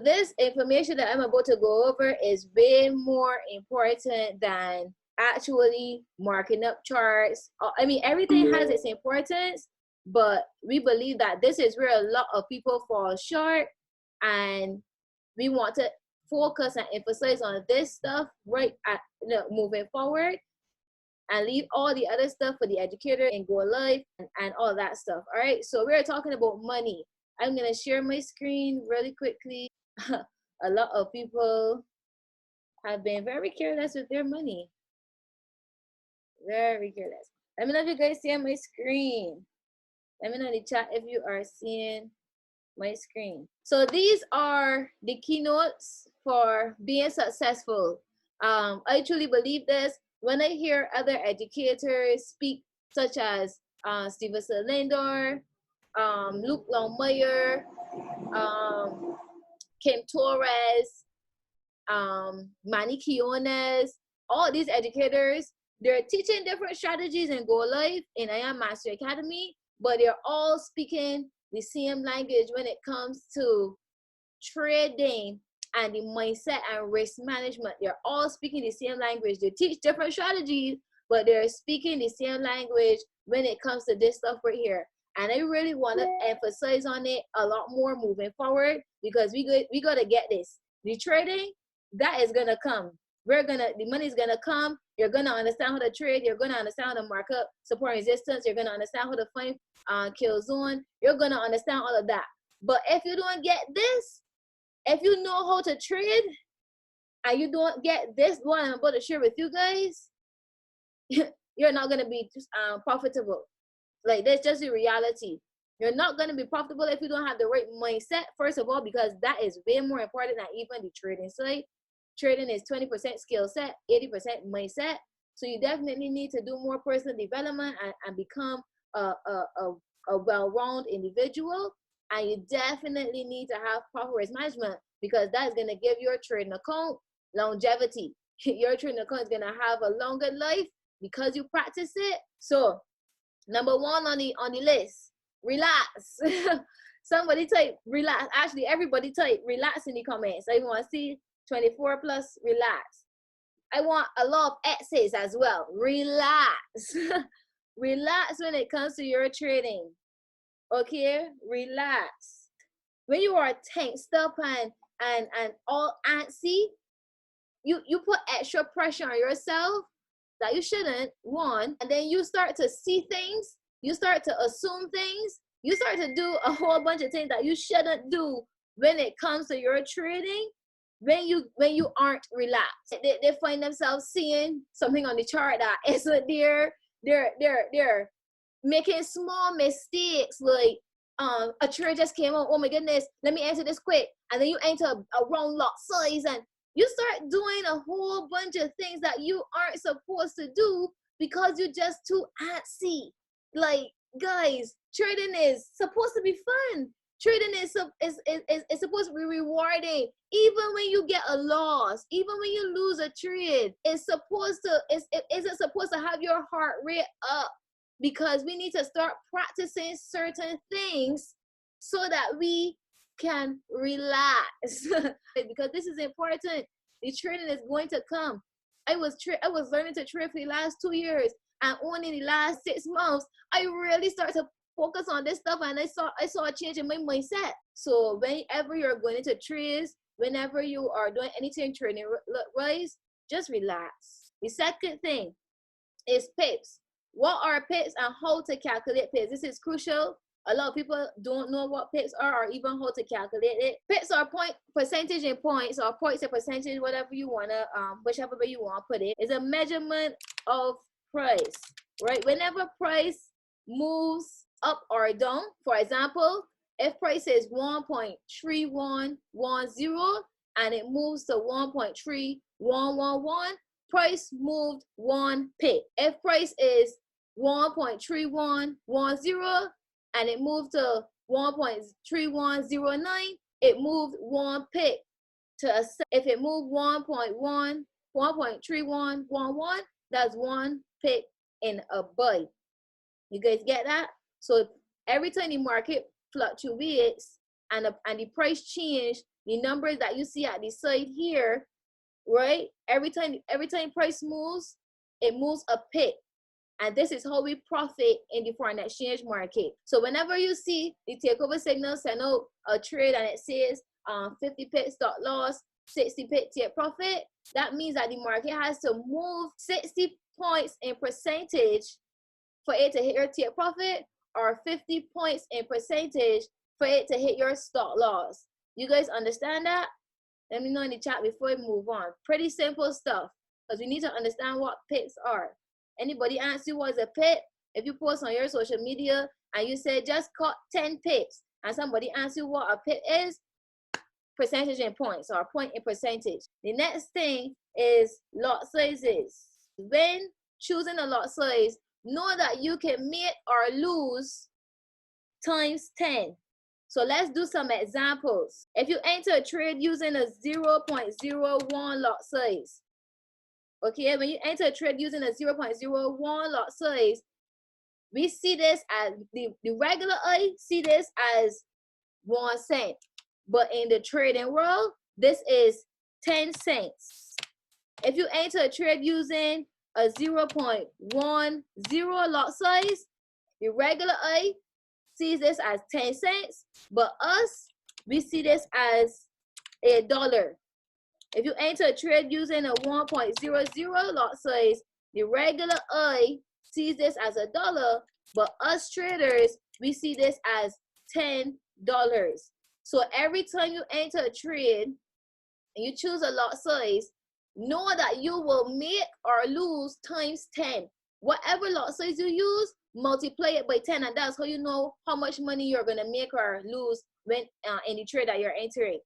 this information that I'm about to go over is way more important than actually marking up charts. I mean, everything has its importance, but we believe that this is where a lot of people fall short, and we want to focus and emphasize on this stuff moving forward, and leave all the other stuff for the educator and go live and all that stuff. All right, so we're talking about money. I'm gonna share my screen really quickly. A lot of people have been very careless with their money. Very careless. Let me know if you guys see on my screen. Let me know in the chat if you are seeing my screen. So these are the keynotes for being successful. I truly believe this. When I hear other educators speak, such as Steven Cylinder, Luke Longmire, Kim Torres, Manny Quiones, all these educators, they're teaching different strategies in Go Live in I Am Master Academy, but they're all speaking the same language when it comes to trading and the mindset and risk management. They're all speaking the same language. They teach different strategies, but they're speaking the same language when it comes to this stuff right here. And I really want to emphasize on it a lot more moving forward, because we gotta get this. The trading, that is gonna come. The money is gonna come. You're gonna understand how to trade. You're gonna understand how to mark up support and resistance. You're gonna understand how to find kill zone. You're gonna understand all of that. But if you don't get this, if you know how to trade and you don't get this one I'm about to share with you guys, you're not gonna be profitable. Like, that's just the reality. You're not gonna be profitable if you don't have the right mindset, first of all, because that is way more important than even the trading side. Trading is 20% skill set, 80% mindset. So you definitely need to do more personal development and become a well-rounded individual. And you definitely need to have proper risk management, because that's going to give your trading account longevity. Your trading account is going to have a longer life because you practice it. So number one on the list, relax. Somebody type relax. Actually, everybody type relax in the comments. I want to see 24 plus relax. I want a lot of X's as well. Relax. Relax when it comes to your trading. Okay, relax. When you are tensed up and all antsy, you put extra pressure on yourself that you shouldn't, one, and then you start to see things, you start to assume things, you start to do a whole bunch of things that you shouldn't do when it comes to your trading. When you aren't relaxed, they find themselves seeing something on the chart that isn't there. They're making small mistakes, like a trade just came out, oh my goodness, let me enter this quick, and then you enter a wrong lot size, and you start doing a whole bunch of things that you aren't supposed to do because you're just too antsy. Like, guys, trading is supposed to be fun. Trading is supposed to be rewarding. Even when you get a loss, even when you lose a trade, it isn't supposed to have your heart rate up, because we need to start practicing certain things so that we can relax. Because this is important. The trading is going to come. I was learning to trade for the last 2 years, and only in the last 6 months I really started to focus on this stuff, and I saw a change in my mindset. So whenever you're going into trades, whenever you are doing anything trading wise, just relax. The second thing is pips. What are pips and how to calculate pips? This is crucial. A lot of people don't know what pips are or even how to calculate it. Pips are percentage in points, or points in percentage, whatever you wanna, whichever way you wanna put it. It's a measurement of price, right? Whenever price moves up or down, for example, if price is 1.3110 and it moves to 1.3111, price moved 1 pip. If price is 1.3110 and it moved to 1.3109, it moved 1 pip. If it moved 1.3111, that's 1 pip in a buy. You guys get that? So every time the market fluctuates and the price change, the numbers that you see at the side here, right? Every time price moves, it moves a pip. And this is how we profit in the foreign exchange market. So whenever you see the takeover signal send out a trade and it says 50 pip stop loss, 60 pip take profit, that means that the market has to move 60 points in percentage for it to hit your take profit, or 50 points in percentage for it to hit your stop loss. You guys understand that? Let me know in the chat before we move on. Pretty simple stuff, because we need to understand what pips are. Anybody ask you what is a pip? If you post on your social media and you say just cut 10 pips, and somebody asks you what a pip is, percentage in points, or point in percentage. The next thing is lot sizes. When choosing a lot size, know that you can make or lose times 10. So let's do some examples. If you enter a trade using a 0.01 lot size, okay, when you enter a trade using a 0.01 lot size, we see this as, the regular eye see this as 1 cent. But in the trading world, this is 10 cents. If you enter a trade using a 0.10 lot size, the regular eye sees this as 10 cents, but us, we see this as $1. If you enter a trade using a 1.00 lot size, the regular eye sees this as $1, but us traders, we see this as $10. So every time you enter a trade and you choose a lot size, know that you will make or lose times 10. Whatever lot size you use, multiply it by 10, and that's how you know how much money you're gonna make or lose when in the trade that you're entering.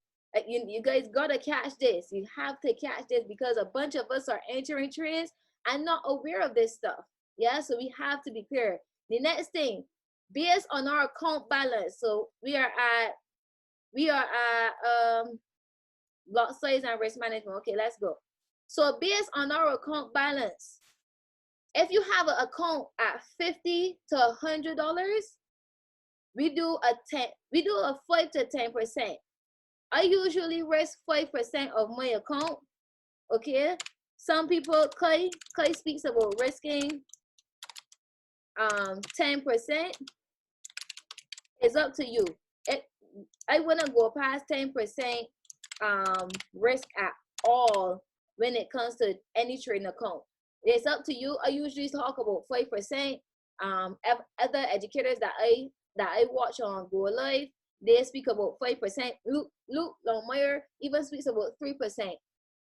You guys gotta catch this. You have to catch this, because a bunch of us are entering trades and not aware of this stuff. Yeah, so we have to be clear. The next thing, based on our account balance, so we are at lot size and risk management. Okay, let's go. So based on our account balance, if you have an account at $50 to $100, we do a 5 to 10%. I usually risk 5% of my account. Okay, some people, Clay speaks about risking 10%. It's up to you. I wouldn't go past 10% risk at all when it comes to any trading account. It's up to you. I usually talk about 5%. Other educators that I watch on Go Live, they speak about 5%. Luke Longmire even speaks about 3%.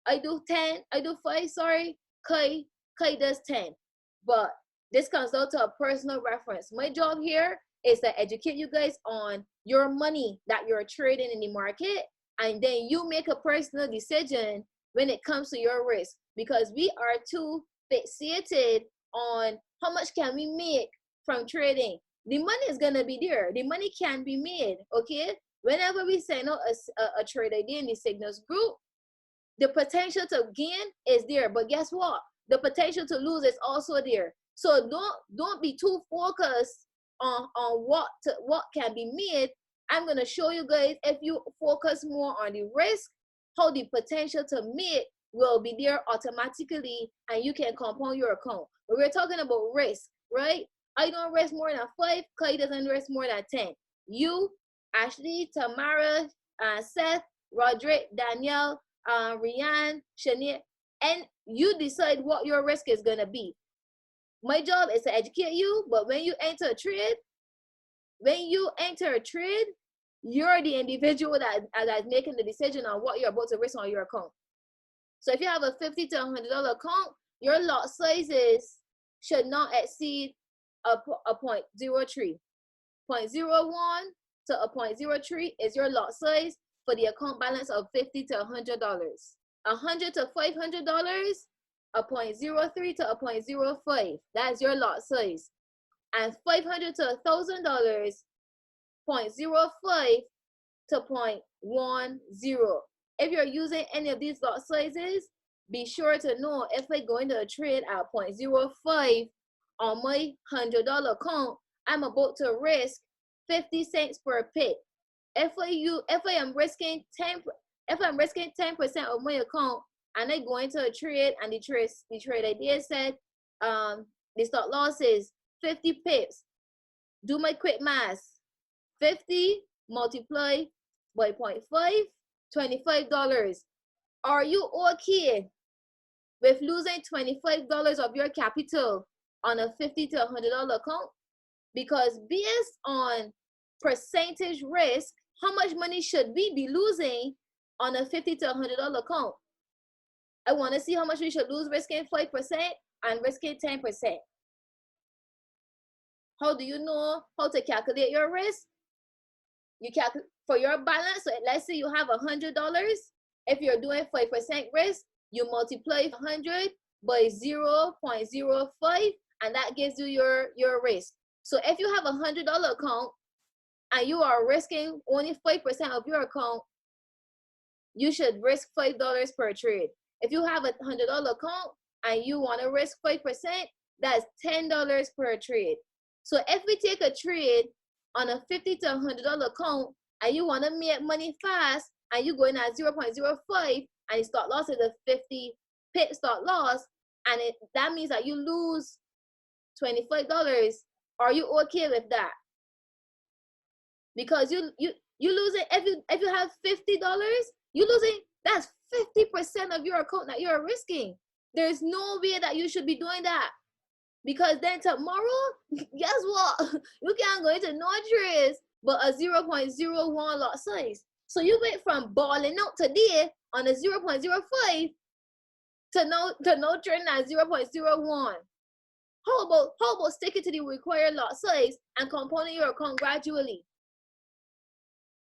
I do 5, sorry. Kai does 10. But this comes down to a personal reference. My job here is to educate you guys on your money that you're trading in the market, and then you make a personal decision when it comes to your risk, because we are too fixated on how much can we make from trading. The money is gonna be there. The money can be made, okay? Whenever we send out a trade idea in the signals group, the potential to gain is there, but guess what? The potential to lose is also there. So don't be too focused on what can be made. I'm gonna show you guys, if you focus more on the risk, how the potential to make will be there automatically, and you can compound your account. But we're talking about risk, right? I don't risk more than 5. Clay doesn't risk more than 10. You, Ashley, Tamara, Seth, Roderick, Danielle, Rianne, Shania, and you decide what your risk is gonna be. My job is to educate you, but when you enter a trade, you're the individual that's making the decision on what you're about to risk on your account. So if you have a $50 to $100 account, your lot sizes should not exceed a 0.03. 0.01 to a 0.03 is your lot size for the account balance of $50 to $100. $100 to $500, a 0.03 to a 0.05. That's your lot size. And $500 to $1,000, 0.05 to 0.10. If you're using any of these lot sizes, be sure to know, if I go into a trade at 0.05 on my $100 account, I'm about to risk 50 cents per pip. If I am risking If I'm risking 10% of my account and I go into a trade and the trade idea said the stop loss is 50 pips. Do my quick math. 50 multiplied by 0.5, $25. Are you okay with losing $25 of your capital on a $50 to $100 account? Because based on percentage risk, how much money should we be losing on a $50 to $100 account? I want to see how much we should lose risking 5% and risking 10%. How do you know how to calculate your risk? You calculate for your balance. So let's say you have $100. If you're doing 5% risk, you multiply 100 by 0.05, and that gives you your risk. So if you have $100 account and you are risking only 5% of your account, you should risk $5 per trade. If you have a $100 account and you want to risk 5%, that's $10 per trade. So if we take a trade on a $50 to $100 account and you want to make money fast and you go in at 0.05 and the stop loss is a 50 pip stop loss, and that means that you lose $25, are you okay with that? Because you losing, if you have $50, you losing, that's 50% of your account that you're risking. There's no way that you should be doing that. Because then tomorrow, guess what? You can't go into no trades but a 0.01 lot size. So you went from balling out today on a 0.05 to no trading at 0.01. How about sticking to the required lot size and compounding your account gradually?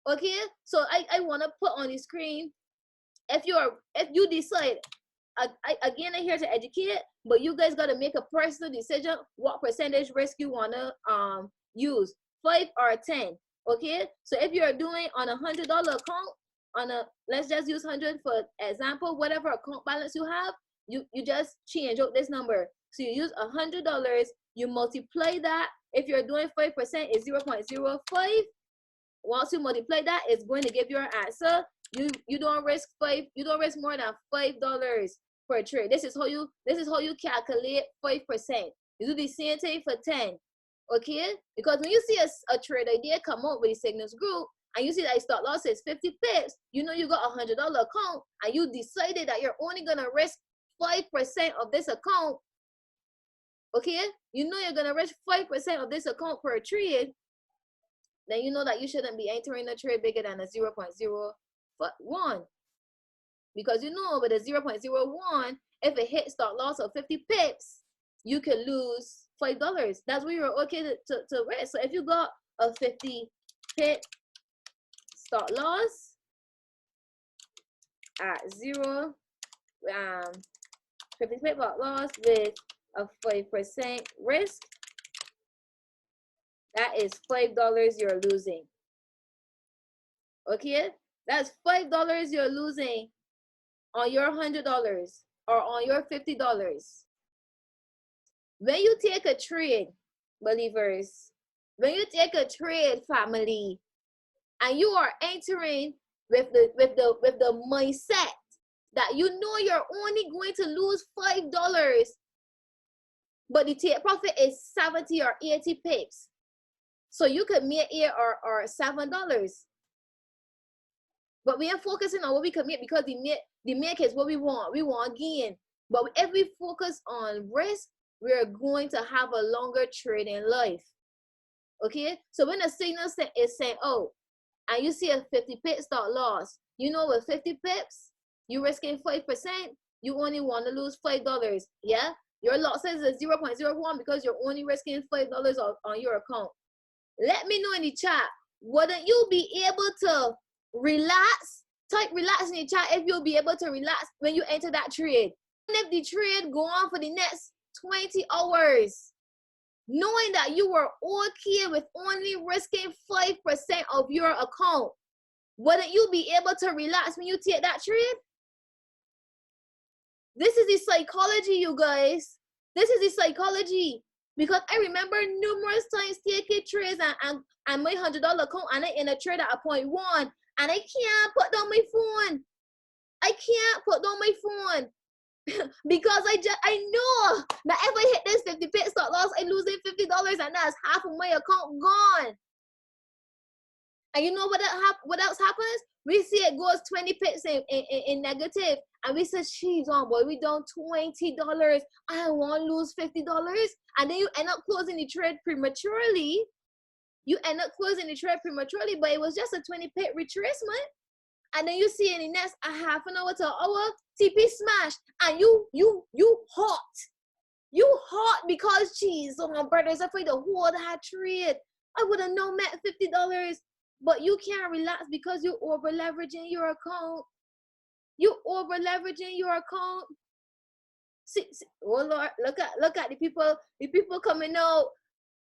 Okay, so I want to put on the screen, if you decide, I'm here to educate, but you guys got to make a personal decision what percentage risk you want to use, 5 or 10. Okay, so if you're doing on a $100 account, let's just use 100 for example, whatever account balance you have, you just change out this number. So you use $100, you multiply that. If you're doing 5%, it's 0.05. Once you multiply that, it's going to give you an answer. You don't risk more than $5 per trade. This is how you calculate 5%. You do the same thing for 10. Okay? Because when you see a trade idea come out with the signals group and you see that stop loss is 50 pips, you know you got a $100 account and you decided that you're only gonna risk 5% of this account. Okay? You know you're gonna risk 5% of this account per trade. Then you know that you shouldn't be entering a trade bigger than a 0.01. Because you know with a 0.01, if it hits stop loss of 50 pips, you can lose $5. That's where you're okay to risk. So if you got a 50 pip stop loss at 50 pip stop loss with a 5% risk, that is $5 you're losing. Okay, that's $5 you're losing on your $100 or on your $50. When you take a trade, believers, when you take a trade, family, and you are entering with the mindset that you know you're only going to lose $5, but the take profit is 70 or 80 pips. So you could make $8 or $7. But we are focusing on what we commit because the make is what we want. We want gain. But if we focus on risk, we're going to have a longer trading life. Okay? So when the signal is saying, oh, and you see a 50 pip stop loss, you know with 50 pips, you're risking 5%, you only want to lose $5. Yeah? Your lot size is 0.01 because you're only risking $5 on your account. Let me know in the chat, wouldn't you be able to relax? Type relax in the chat if you'll be able to relax when you enter that trade. And if the trade go on for the next 20 hours, knowing that you were okay with only risking 5% of your account, wouldn't you be able to relax when you take that trade? This is the psychology, you guys. This is the psychology. Because I remember numerous times taking trades and my $100 account and I in a trade at a 0.1 And I can't put down my phone. I can't put down my phone. Because I know that if I hit this 50 pip stop loss, I losing $50 and that's half of my account gone. And you know what else happens? We see it goes 20 pips in negative, and we say, "She's on boy, we down $20. I want to lose $50," and then you end up closing the trade prematurely. But it was just a 20 pip retracement. And then you see in the next a half an hour to an hour, TP smash, and you hot. You hot because geez, oh my brothers, afraid to hold that trade. I would have no met $50, but you can't relax because you over leveraging your account. You over leveraging your account. See, oh Lord, look at the people coming out.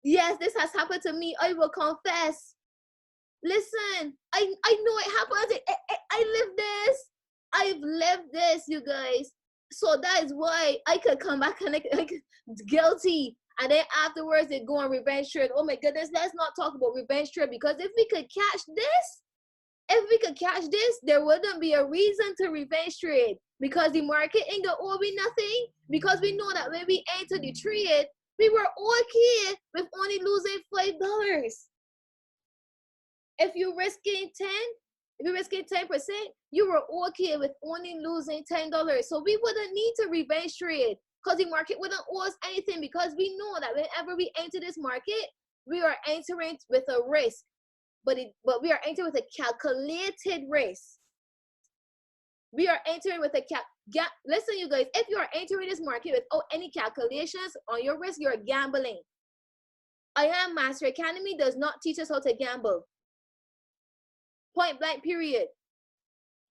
Yes, this has happened to me. I will confess. Listen, I know it happens. I live this. I've lived this, you guys. So that is why I could come back and like guilty. And then afterwards they go on revenge trade. Oh my goodness, let's not talk about revenge trade, because if we could catch this, there wouldn't be a reason to revenge trade, because the market ain't gonna owe me nothing, because we know that when we entered the trade, we were okay with only losing $5. If you're risking 10%, you were okay with only losing $10. So we wouldn't need to revenge trade, because the market wouldn't owe us anything, because we know that whenever we enter this market, we are entering with a risk, but we are entering with a calculated risk. We are entering with a listen, you guys, if you are entering this market without any calculations on your risk, you're gambling. I Am Master Academy does not teach us how to gamble. Point blank, period.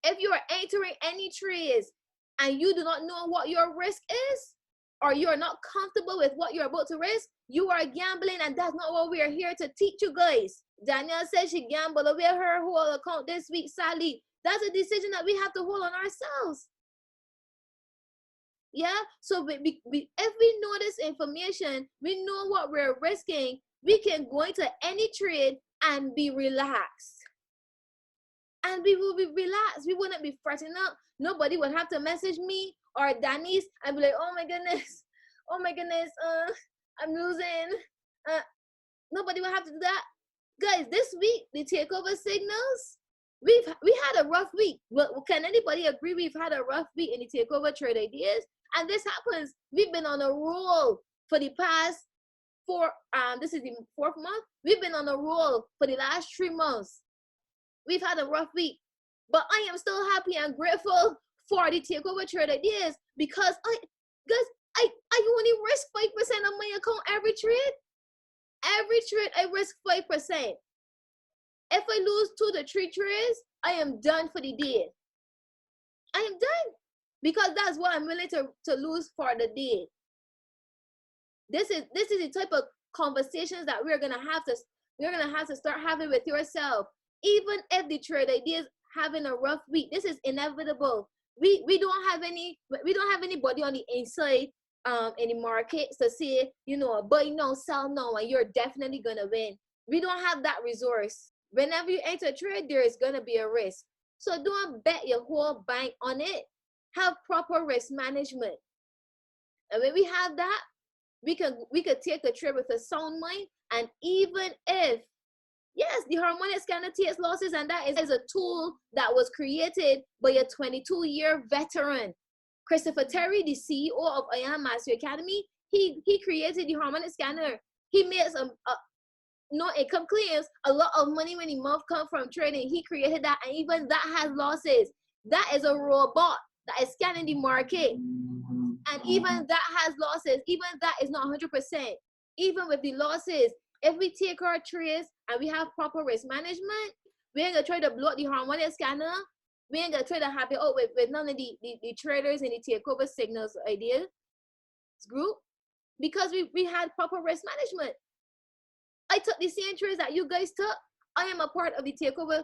If you are entering any trades and you do not know what your risk is, or you are not comfortable with what you're about to risk, you are gambling, and that's not what we are here to teach you guys. Danielle said she gambled away her whole account this week, Sally. That's a decision that we have to hold on ourselves. Yeah, so if we know this information, we know what we're risking, we can go into any trade and be relaxed. And we will be relaxed. We wouldn't be fretting up. Nobody would have to message me or Denise and be like, oh my goodness, I'm losing. Nobody would have to do that. Guys, this week, the takeover signals, we had a rough week. Well, can anybody agree we've had a rough week in the takeover trade ideas? And this happens. We've been on a roll for the past this is the 4th month. We've been on a roll for the last 3 months. We've had a rough week, but I am still happy and grateful for the takeover trade ideas, because I only risk 5% of my account every trade. Every trade I risk 5%. If I lose 2 to 3 trades, I am done for the day. I am done, because that's what I'm willing to lose for the day. This is the type of conversations that we're gonna have to start having with yourself. Even if the trade ideas having a rough week, this is inevitable. We don't have anybody on the inside in the market to say, buy now, sell now, and you're definitely gonna win. We don't have that resource. Whenever you enter a trade, there is gonna be a risk. So don't bet your whole bank on it. Have proper risk management. And when we have that, we could take a trade with a sound mind. And even if, yes, the harmonic scanner takes losses, and that is a tool that was created by a 22-year veteran. Christopher Terry, the CEO of I Am Master Academy, he created the harmonic scanner. He made some no income claims, a lot of money when the month come from trading. He created that, and even that has losses. That is a robot that is scanning the market, and even that has losses. Even that is not 100%. Even with the losses, if we take our trades and we have proper risk management, we ain't gonna try to blow up the harmonic scanner. We ain't gonna try to have it out with none of the traders in the takeover signals ideas group, because we had proper risk management. I took the same trades that you guys took. I am a part of the takeover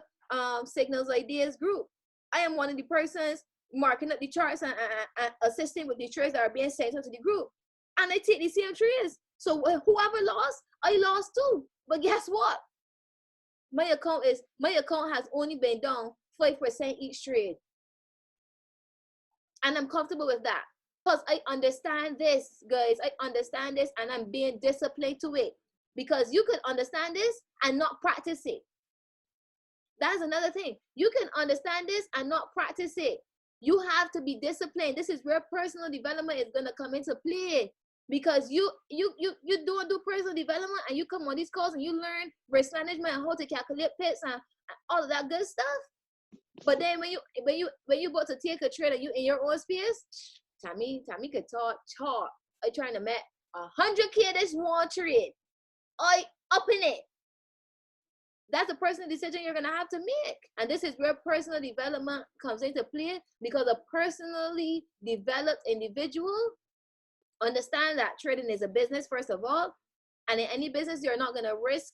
signals ideas group. I am one of the persons marking up the charts and assisting with the trades that are being sent out to the group. And I take the same trades. So whoever lost, I lost too. But guess what? my account has only been down 5% each trade. And I'm comfortable with that. Because I understand this, guys. I understand this and I'm being disciplined to it. Because you could understand this and not practice it. That's another thing. You can understand this and not practice it. You have to be disciplined. This is where personal development is going to come into play. Because you don't do personal development and you come on these calls and you learn risk management and how to calculate pips and all of that good stuff. But then when you about to take a trade and you in your own space, Tammy could talk. I trying to make 100K this one trade. I up in it. That's a personal decision you're gonna have to make. And this is where personal development comes into play, because a personally developed individual understand that trading is a business, first of all. And in any business, you're not gonna risk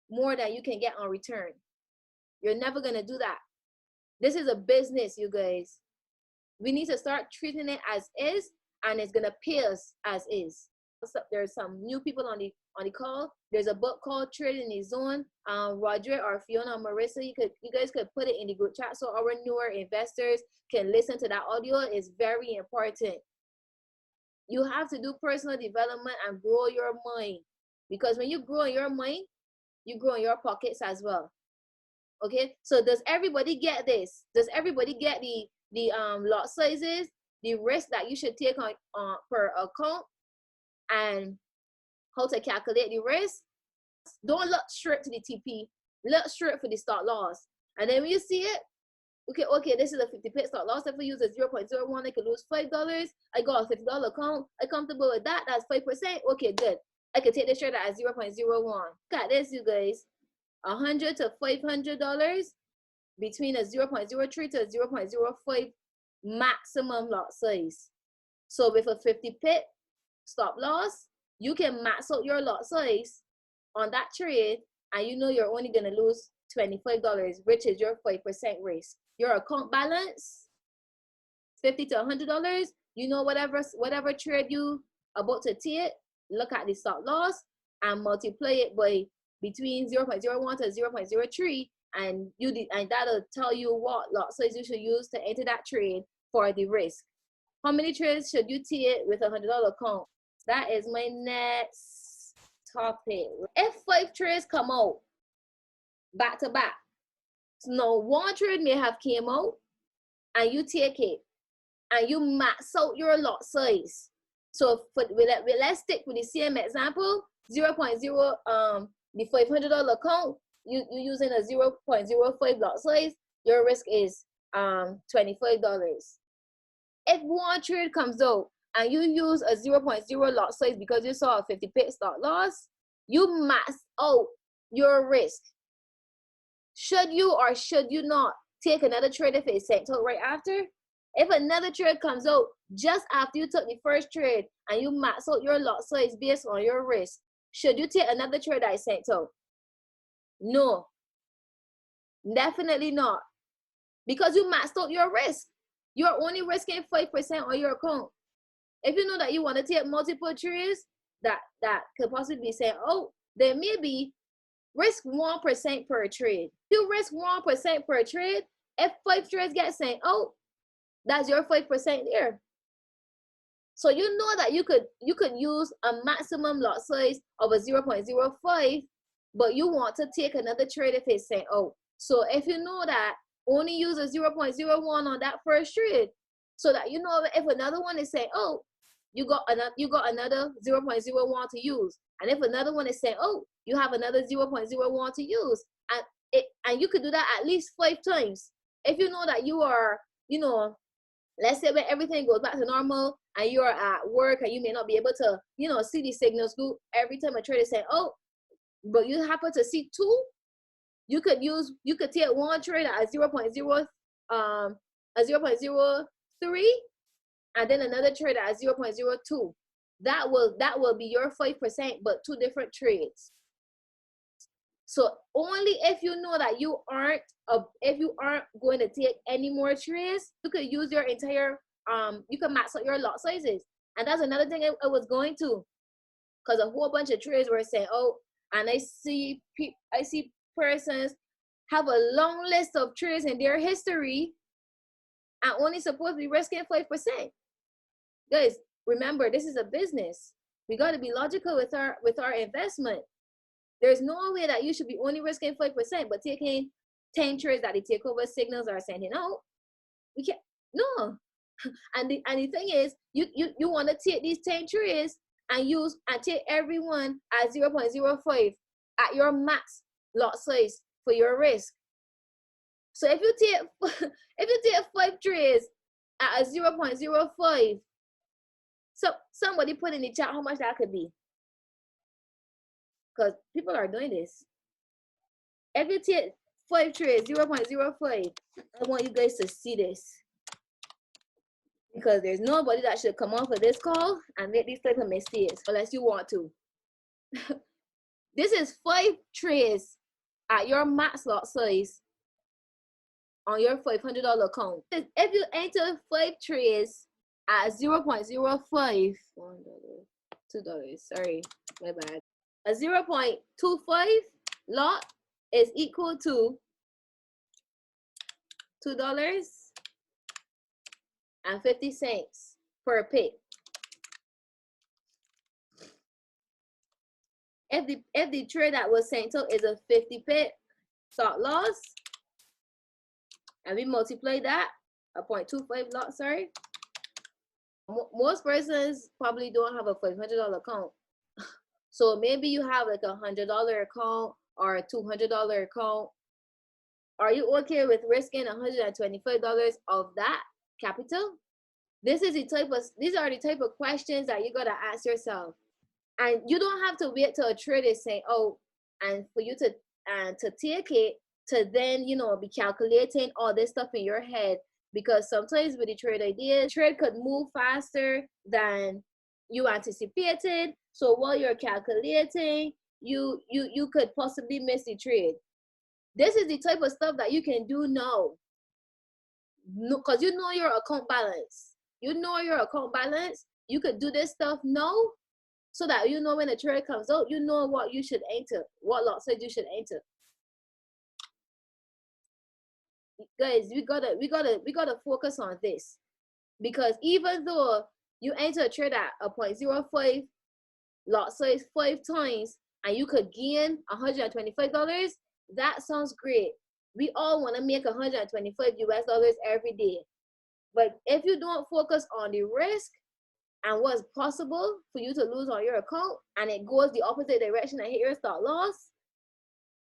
more than you can get on return. You're never gonna do that. This is a business, you guys. We need to start treating it as is, and it's gonna pay us as is. So there's some new people on the call. There's a book called Trading the Zone. Roger or Fiona or Marissa, you guys could put it in the group chat so our newer investors can listen to that audio. It's very important. You have to do personal development and grow your mind, because when you grow in your mind, you grow in your pockets as well. Okay, so does everybody get this? Does everybody get the lot sizes, the risk that you should take on per account, and how to calculate the risk? Don't look straight to the TP. Look straight for the stop loss. And then when you see it, okay, this is a 50 pip stop loss. If we use a 0.01, I could lose $5. I got a $50 account. I'm comfortable with that. That's 5%. Okay, good. I could take this trade at 0.01. Look at this, you guys. $100 to $500 between a 0.03 to a 0.05 maximum lot size. So with a 50 pip stop loss, you can max out your lot size on that trade, and you know you're only going to lose $25, which is your 5% risk. Your account balance, $50 to $100, you know, whatever trade you about to take, look at the stop loss and multiply it by between 0.01 to 0.03, and that'll tell you what lot size you should use to enter that trade for the risk. How many trades should you take with a $100 account? That is my next topic. If 5 trades come out back to back, so now one trade may have came out and you take it and you max out your lot size. So let's stick with the same example. 0.0 the $500 account, you using a 0.05 lot size, your risk is $25. If one trade comes out and you use a 0.0 lot size because you saw a 50 pip stop loss, you max out your risk. Should you or should you not take another trade if it's sent out right after? If another trade comes out just after you took the first trade and you max out your lot size based on your risk, should you take another trade that is sent out? No, definitely not. Because you maxed out your risk. You're only risking 5% on your account. If you know that you want to take multiple trades that could possibly be sent out, then maybe risk 1% per trade. If you risk 1% per trade, if 5 trades get sent out, that's your 5% there. So you know that you could use a maximum lot size of a 0.05, but you want to take another trade if it's sent out. So if you know that, only use a 0.01 on that first trade, so that you know if another one is sent out, you got another 0.01 to use. And if another one is sent out, you have another 0.01 to use. And you could do that at least 5 times. If you know that you are, let's say when everything goes back to normal and you're at work and you may not be able to, see the signals go every time a trade is sent out, but you happen to see 2, you could take one trade at 0.03, and then another trade at 0.02. That will be your 5%, but 2 different trades. So only if you know that you aren't going to take any more trades, you could use your entire you can max out your lot sizes. And that's another thing I was going to, because a whole bunch of trades were saying, oh, and I see persons have a long list of trades in their history and only supposed to be risking 5%. Guys, remember, this is a business. We got to be logical with our investment. There's no way that you should be only risking 5%, but taking 10 trades that the takeover signals are sending out. We can't. No. And the thing is, you want to take these 10 trades and take everyone at 0.05 at your max lot size for your risk. So if you take 5 trades at a 0.05, so somebody put in the chat how much that could be, because people are doing this. If you take 5 trades, 0.05, I want you guys to see this, because there's nobody that should come off of this call and make these type of mistakes unless you want to. This is 5 trades at your max lot size on your $500 account. If you enter 5 trades at 0.05, $1, $2, sorry, my bad. A 0.25 lot is equal to $2.50 per pick. If the trade that was sent out is a 50 pip stop loss, and we multiply that, a 0.25 lot, sorry. Most persons probably don't have a $500 account. So maybe you have like a $100 account or a $200 account. Are you okay with risking $125 of that capital? These are the type of questions that you gotta ask yourself. And you don't have to wait till a trade is saying, oh, and for you to take it, to then, you know, be calculating all this stuff in your head. Because sometimes with the trade idea, trade could move faster than you anticipated. So while you're calculating, you could possibly miss the trade. This is the type of stuff that you can do now. Because you know your account balance. You know your account balance. You could do this stuff now, so that you know when a trade comes out, you know what you should enter, what lot size you should enter. Guys, we gotta focus on this, because even though you enter a trade at a 0.05 lot size 5 times and you could gain $125, that sounds great. We all want to make $125 US every day. But if you don't focus on the risk and what's possible for you to lose on your account, and it goes the opposite direction and hit your stop loss,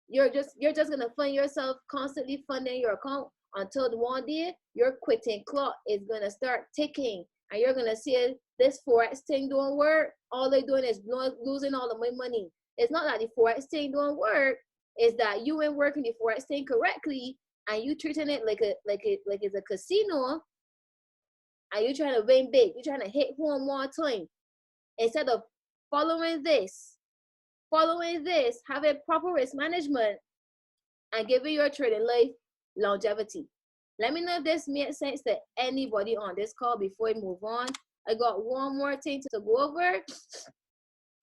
you're just gonna find yourself constantly funding your account until the one day your quitting clock is gonna start ticking, and you're gonna see this Forex thing don't work. All they're doing is losing all of my money. It's not that the Forex thing don't work. It's that you ain't working the Forex thing correctly, and you treating it like it's a casino, and you're trying to win big. You're trying to hit home one time instead of following this, having proper risk management, and giving your trading life longevity. Let me know if this makes sense to anybody on this call before we move on. I got one more thing to go over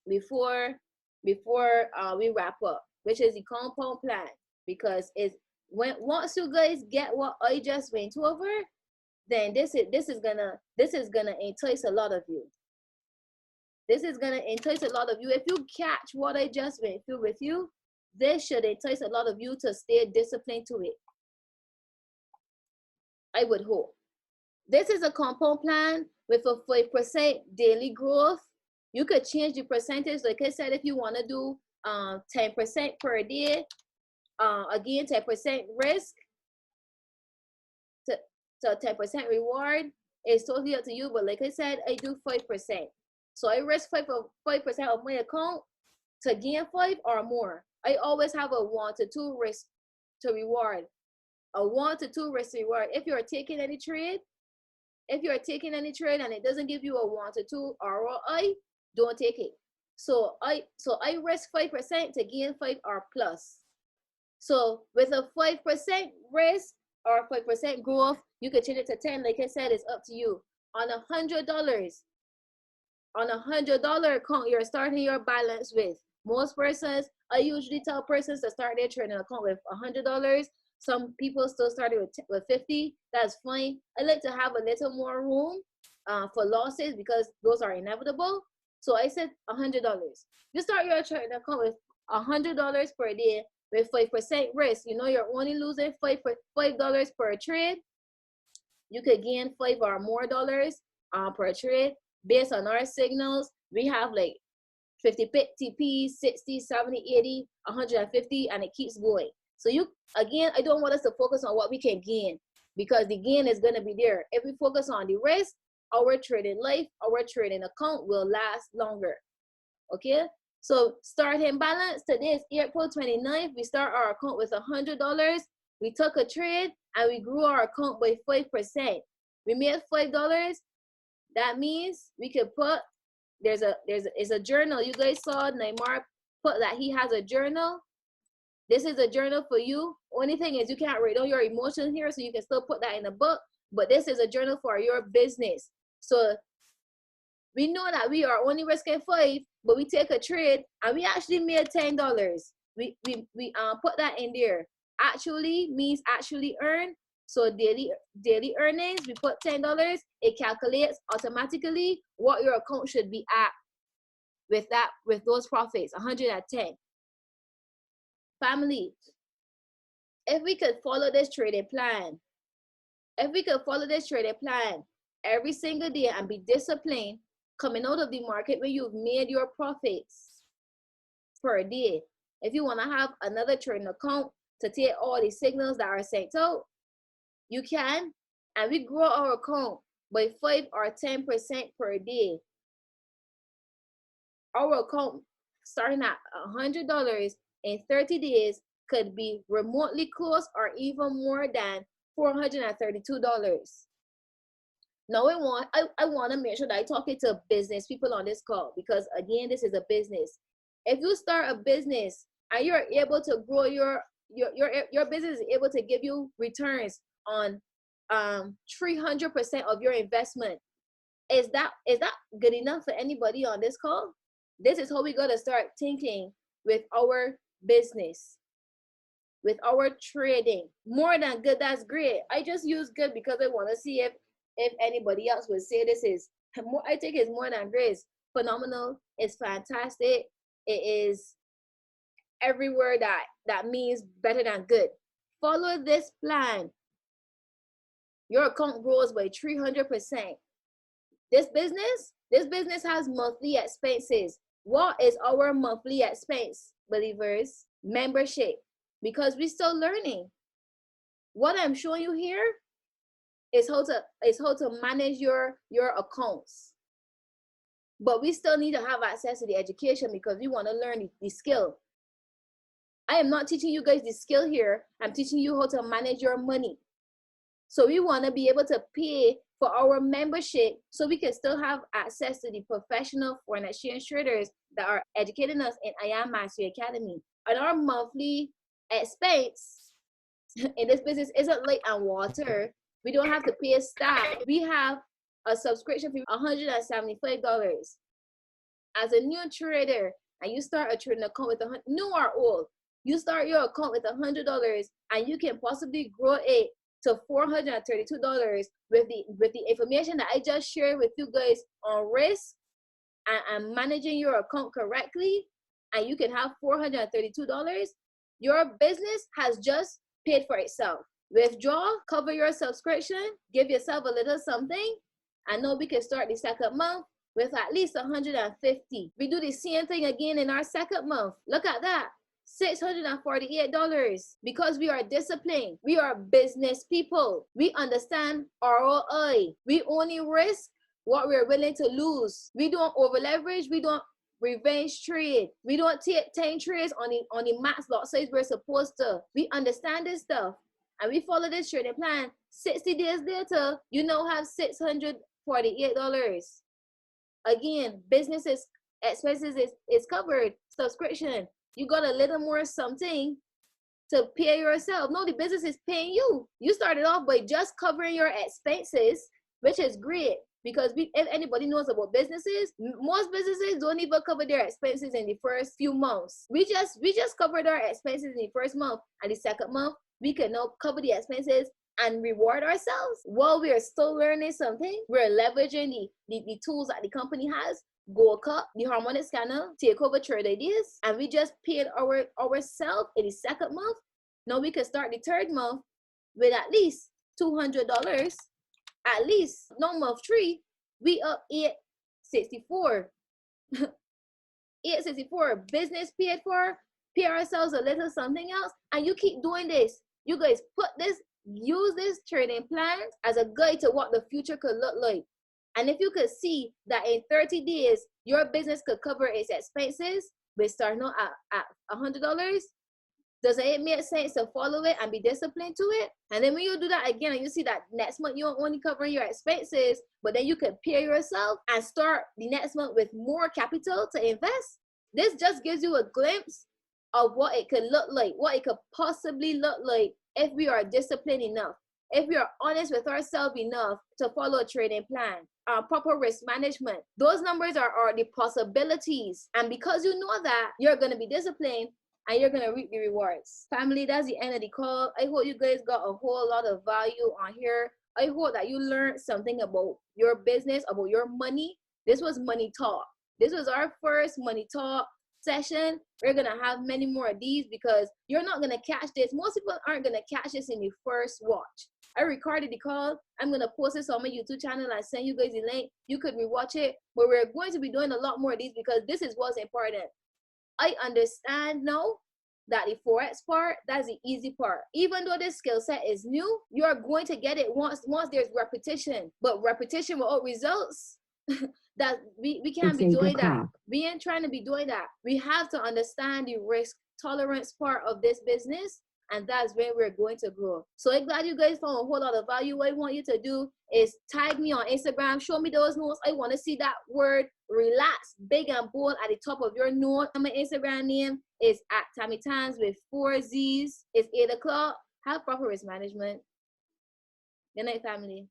before we wrap up, which is the compound plan. Because once you guys get what I just went over, then this is gonna entice a lot of you. This is gonna entice a lot of you. If you catch what I just went through with you, this should entice a lot of you to stay disciplined to it. I would hope. This is a compound plan with a 5% daily growth. You could change the percentage, like I said, if you want to do 10% per day. Again, 10% risk to 10% reward. It's totally up to you, but like I said, I do 5%. So I risk 5% of my account to gain 5 or more. I always have a 1 to 2 risk to reward. A 1 to 2 risk to reward. If you're taking any trade, and it doesn't give you a 1 to 2 ROI, don't take it. So I risk 5% to gain 5 or plus. So with a 5% risk or 5% growth, you can change it to 10. Like I said, it's up to you. On $100 account you're starting your balance with. Most persons, I usually tell persons to start their trading account with $100. Some people still started with 50. That's fine. I like to have a little more room for losses because those are inevitable. So I said $100. You start your trading account with $100 per day with 5% risk. You know you're only losing $5 per trade. You could gain 5 or more dollars per trade based on our signals. We have like 50 TP, 60, 70, 80, 150, and it keeps going. So you, again, I don't want us to focus on what we can gain because the gain is going to be there. If we focus on the risk, our trading life, our trading account will last longer. Okay? So starting balance today is April 29th. We start our account with $100. We took a trade and we grew our account by 5%. We made $5. That means we could put, there's a journal. You guys saw Neymar put that he has a journal. This is a journal for you. Only thing is you can't write down your emotions here, so you can still put that in a book. But this is a journal for your business. So we know that we are only risking 5, but we take a trade and we actually made $10. We put that in there. Actually means actually earn. So daily earnings, we put $10. It calculates automatically what your account should be at with those profits, 110. Family, if we could follow this trading plan, every single day and be disciplined coming out of the market when you've made your profits per day. If you want to have another trading account to take all the signals that are sent out, you can, and we grow our account by 5 or 10% per day. Our account starting at $100 in 30 days could be remotely close or even more than $432. Now I want to make sure that I talk to business people on this call because again, this is a business. If you start a business and you're able to grow your business is able to give you returns on 300% of your investment, is that good enough for anybody on this call? This is how we got to start thinking with our business, with our trading. More than good, that's great. I just use good because I want to see if anybody else would say this is more. I think it's more than great. It's phenomenal. It's fantastic. It is everywhere that means better than good. Follow this plan. Your account grows by 300%. This business has monthly expenses. What is our monthly expense, believers? Membership, because we're still learning. What I'm showing you here is how to manage your accounts. But we still need to have access to the education because we want to learn the skill. I am not teaching you guys the skill here. I'm teaching you how to manage your money. So we want to be able to pay for our membership so we can still have access to the professional foreign exchange traders that are educating us in I Am Mastery Academy. And our monthly expense in this business isn't light and water. We don't have to pay staff. We have a subscription fee of $175. As a new trader, and you start a trading account with new or old, you start your account with $100 and you can possibly grow it to $432 with the information that I just shared with you guys on risk and managing your account correctly, and you can have $432. Your business has just paid for itself. Withdraw, cover your subscription, give yourself a little something, and know we can start the second month with at least $150. We do the same thing again in our second month. Look at that. $648 because we are disciplined. We are business people. We understand ROI. We only risk what we're willing to lose. We don't over leverage. We don't revenge trade. We don't take 10 trades on the max lot size we're supposed to. We understand this stuff and we follow this trading plan. 60 days later, you now have $648. Again, businesses expenses is covered. Subscription. You got a little more something to pay yourself. No, the business is paying you. You started off by just covering your expenses, which is great. because if anybody knows about businesses, most businesses don't even cover their expenses in the first few months. We just covered our expenses in the first month, and the second month we can now cover the expenses and reward ourselves while we are still learning something. We're leveraging the tools that the company has. Gold Cup, the harmonic scanner, take over trade ideas, and we just paid ourselves in the second month. Now we can start the third month with at least $200. At least, no, month 3, we up 864. 864. Business paid for, pay ourselves a little something else, and you keep doing this. You guys use this trading plan as a guide to what the future could look like. And if you could see that in 30 days, your business could cover its expenses with starting out at $100, doesn't it make sense to follow it and be disciplined to it? And then when you do that again, and you see that next month you're only covering your expenses, but then you can pay yourself and start the next month with more capital to invest. This just gives you a glimpse of what it could look like, what it could possibly look like if we are disciplined enough, if we are honest with ourselves enough to follow a trading plan, proper risk management. Those numbers are the possibilities. And because you know that, you're going to be disciplined and you're going to reap the rewards. Family, that's the end of the call. I hope you guys got a whole lot of value on here. I hope that you learned something about your business, about your money. This was Money Talk. This was our first Money Talk session. We're going to have many more of these because you're not going to catch this. Most people aren't going to catch this in your first watch. I recorded the call. I'm going to post this on my YouTube channel and send you guys the link. You could rewatch it. But we're going to be doing a lot more of these because this is what's important. I understand now that the Forex part, that's the easy part. Even though this skill set is new, you're going to get it once there's repetition. But repetition without results, that we can't be doing that. We ain't trying to be doing that. We have to understand the risk tolerance part of this business, and that's where we're going to grow. So I'm glad you guys found a whole lot of value. What I want you to do is tag me on Instagram, show me those notes. I want to see that word relax big and bold at the top of your note. My Instagram name is @TammyTans with 4 Z's. It's 8 o'clock. Have proper risk management. Good night, family.